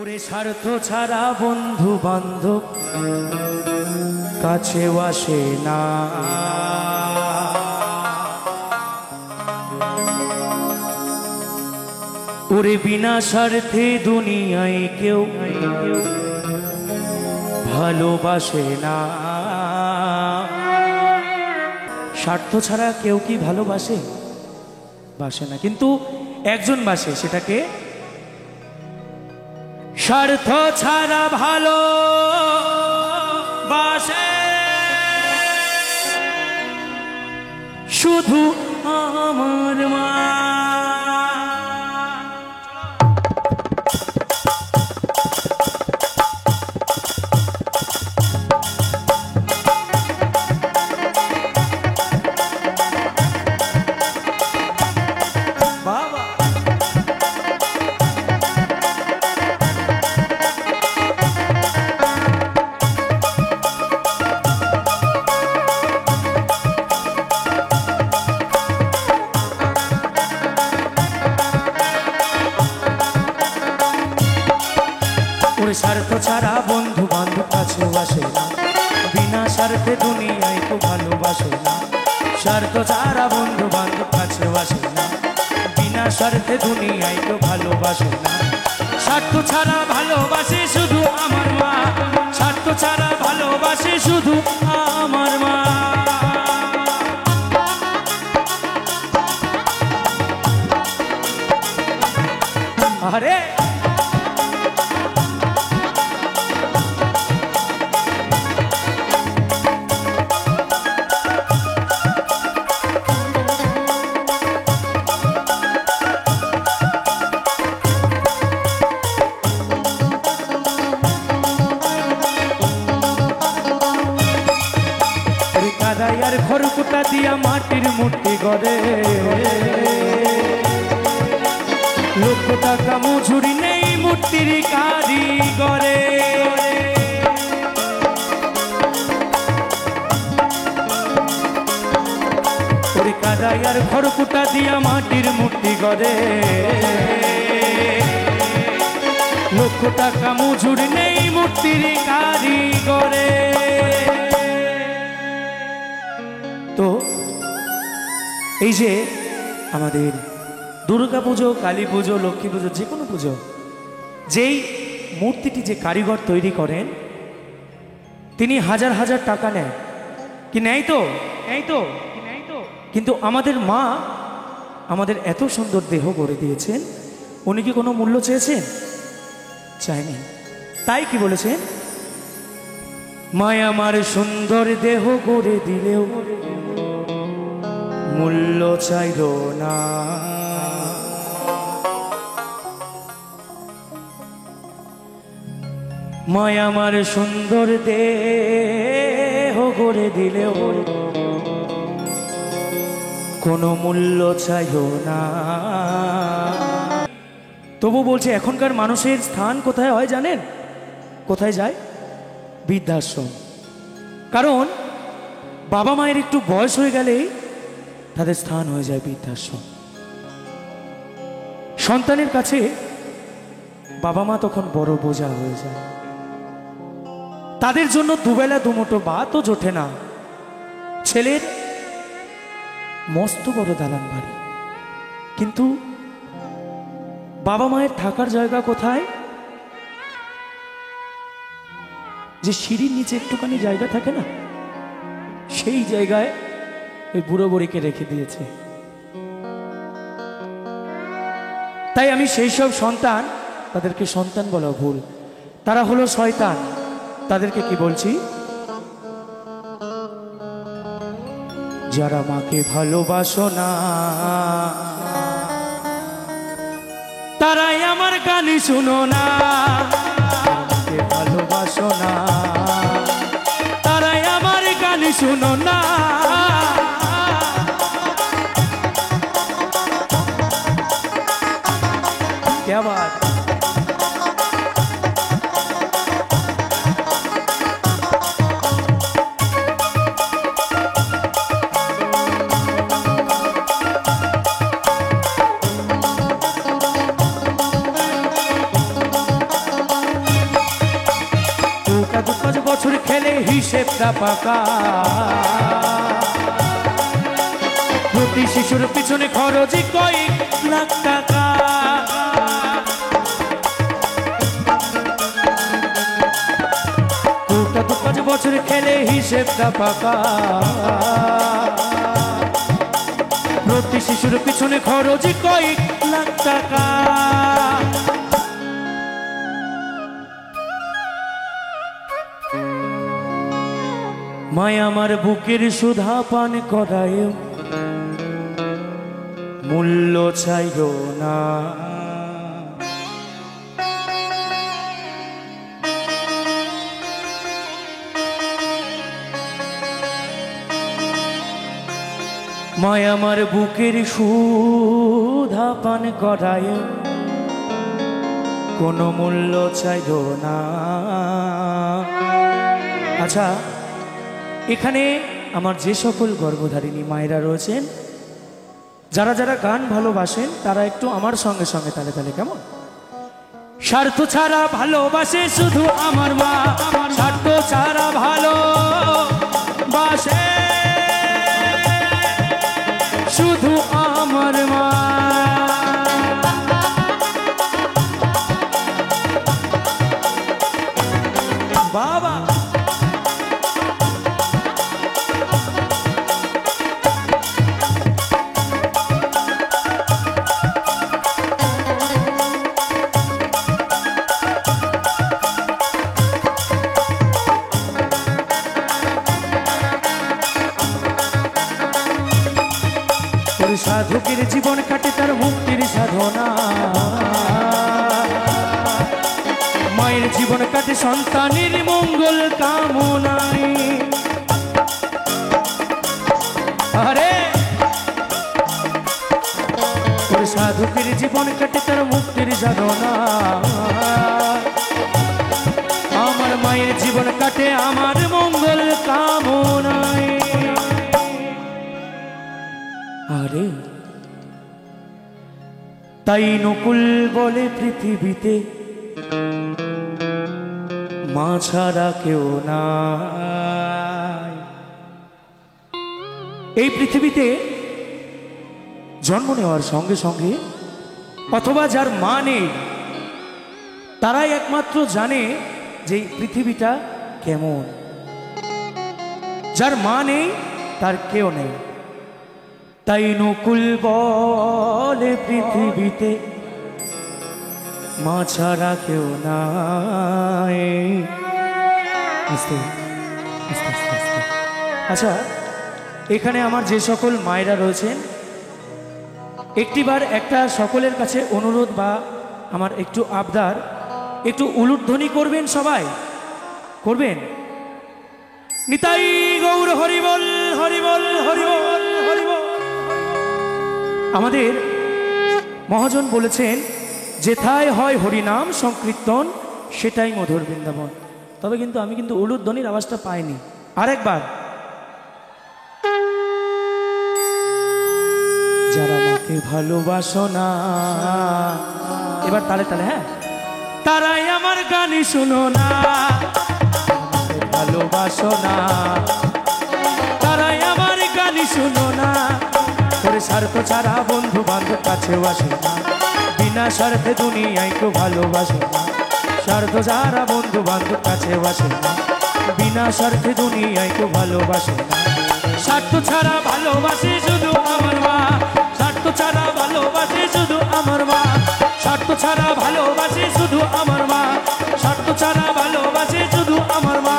ওরে স্বার্থ ছাড়া বন্ধু বান্ধব কাছেও আসে না, ওরে বিনা স্বার্থে দুনিয়ায় কেউ ভালোবাসে না। স্বার্থ ছাড়া কেউ কি ভালোবাসে? বাসে না, কিন্তু একজন বাসে, সেটাকে স্বার্থ ছাড়া ভালো বাসে শুধু আমার মা। স্বার্থ ছাড়া বন্ধু বান্ধব কাছেও আসে না, বিনা স্বার্থে দুনিয়ায় তো ভালোবাসে না। স্বার্থ ছাড়া বন্ধু বান্ধব কাছেও আসে না, বিনা স্বার্থে দুনিয়ায় তো ভালোবাসে না। স্বার্থ ছাড়া ভালোবাসে শুধু আমার মা, স্বার্থ ছাড়া ভালোবাসে শুধু আমার মা। আরে আর খড়কুটা দিয়া মাটির মূর্তি গড়ে, লক্ষ টাকা মজুরি নেই মূর্তির কারিগরে। কাদাই আর খড়কুটা দিয়া মাটির মূর্তি গড়ে, লক্ষ টাকা মজুরি নেই মূর্তির কারিগরে। তো এই যে আমাদের দুর্গা পুজো, কালী পুজো, লক্ষ্মী পুজো, যে কোনো পুজো, যেই মূর্তিটি যে কারিগর তৈরি করেন তিনি হাজার হাজার টাকা নেয়, কি নেয় তো? কিন্তু আমাদের মা আমাদের এত সুন্দর দেহ গড়ে দিয়েছেন, উনি কি কোনো মূল্য চেয়েছেন? চায়নি। তাই কি বলেছেন? মায়া আমার সুন্দর দেহ গড়ে দিলেও মূল্য চাইল না। মায়া আমার সুন্দর দেহ গড়ে দিলেও কোনো মূল্য চাইল না। তবু বলছে এখনকার মানুষের স্থান কোথায় হয় জানেন? কোথায় যায়? বৃদ্ধাশ্রম। কারণ বাবা মায়ের একটু বয়স হয়ে গেলেই তাদের স্থান হয়ে যায় বৃদ্ধাশ্রম। সন্তানের কাছে বাবা মা তখন বড় বোঝা হয়ে যায়, তাদের জন্য দুবেলা দুমুঠো ভাতও জোটে না। ছেলের মস্ত বড় দালান বাড়ি, কিন্তু বাবা মায়ের থাকার জায়গা কোথায়? যে সিঁড়ির নিচে একটুখানি জায়গা থাকে না, সেই জায়গায় ওই বুড়ো বুড়িকে রেখে দিয়েছে। তাই আমি সেই সব সন্তান, তাদেরকে সন্তান বলা ভুল, তারা হলো শয়তান। তাদেরকে কি বলছি? যারা মাকে ভালোবাসো না তারাই আমার গান শুনো না, মাকে ভালোবাসো না তারাই আমার গান শুনো না। क्या बात। হিসেবটা পাকা। প্রতি শিশুর পিছনে খরচই কয়েক লাখ টাকা। দুটা দু 5 বছর খেলে হিসেবটা পাকা। প্রতি শিশুর পিছনে খরচই কয়েক লাখ টাকা। মায় আমার বুকের সুধা পান করায় মূল্য চাইল না। মায় আমার বুকের সুধা পান করায় কোনো মূল্য চাইল না। আচ্ছা, এখানে আমার যে সকল গর্ভধারিণী মায়েরা রয়েছেন, যারা যারা গান ভালোবাসেন তারা একটু আমার সঙ্গে সঙ্গে তালে তালে কেমন? স্বার্থ ছাড়া ভালোবাসে শুধু আমার মা, স্বার্থ ছাড়া ভালোবাসে শুধু আমার মা। বাবা সাধকের জীবন কাটে তার মুক্তির সাধনা। মায়ের জীবন কাটে সন্তানের মঙ্গল কামনায়। আরে সাধকের জীবন কাটে তার মুক্তির সাধনা। আমার মায়ের জীবন কাটে আমার মঙ্গল কামনায়। আরে তাই নকুল বলে পৃথিবীতে মা ছাড়া কেউ নাই। এই পৃথিবীতে জন্ম নেওয়ার সঙ্গে সঙ্গে অথবা যার মা নেই, তারাই একমাত্র জানে যে পৃথিবীটা কেমন। যার মা নেই তার কেউ নেই। তাই নকুল বলে পৃথিবীতে মা ছাড়া কেউ নাই। আস্তে আস্তে আস্তে আস্তে। আচ্ছা, এখানে আমার যে সকল মায়েরা রয়েছেন, একটিবার একটা সকলের কাছে অনুরোধ বা আমার একটু আবদার, একটু উলুধ্বনি করবেন, সবাই করবেন। নিতাই গৌর হরিবল হরিবল হরিবল হরিবল। আমাদের মহাজন বলেছেন, যেথায় হয় হরিনাম সংকীর্তন সেটাই মধুর বৃন্দাবন। তবে কিন্তু আমি কিন্তু উলুধ্বনির আওয়াজটা পাইনি। আরেকবার, যারা মাকে ভালোবাসো না, এবার তালে তালে, হ্যাঁ, তারাই আমার গানই শুনো না। ভালোবাসো না, তারাই আমার গানই শুনো না। তোর স্বার্থ ছাড়া বন্ধু বান্ধব কাছেও আসে না। বিনা স্বার্থে দুনিয়ায় কেউ ভালোবাসে না। স্বার্থ ছাড়া বন্ধু বান্ধব কাছেও আসে না। বিনা স্বার্থে দুনিয়ায় কেউ ভালোবাসে না। স্বার্থ ছাড়া ভালোবাসে শুধু আমার মা। স্বার্থ ছাড়া ভালোবাসে শুধু আমার মা। স্বার্থ ছাড়া ভালোবাসে শুধু আমার মা। স্বার্থ ছাড়া ভালোবাসে শুধু আমার মা।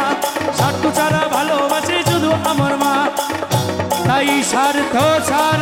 স্বার্থ ছাড়া ভালোবাসে শুধু আমার মা। তাই স্বার্থ ছাড়া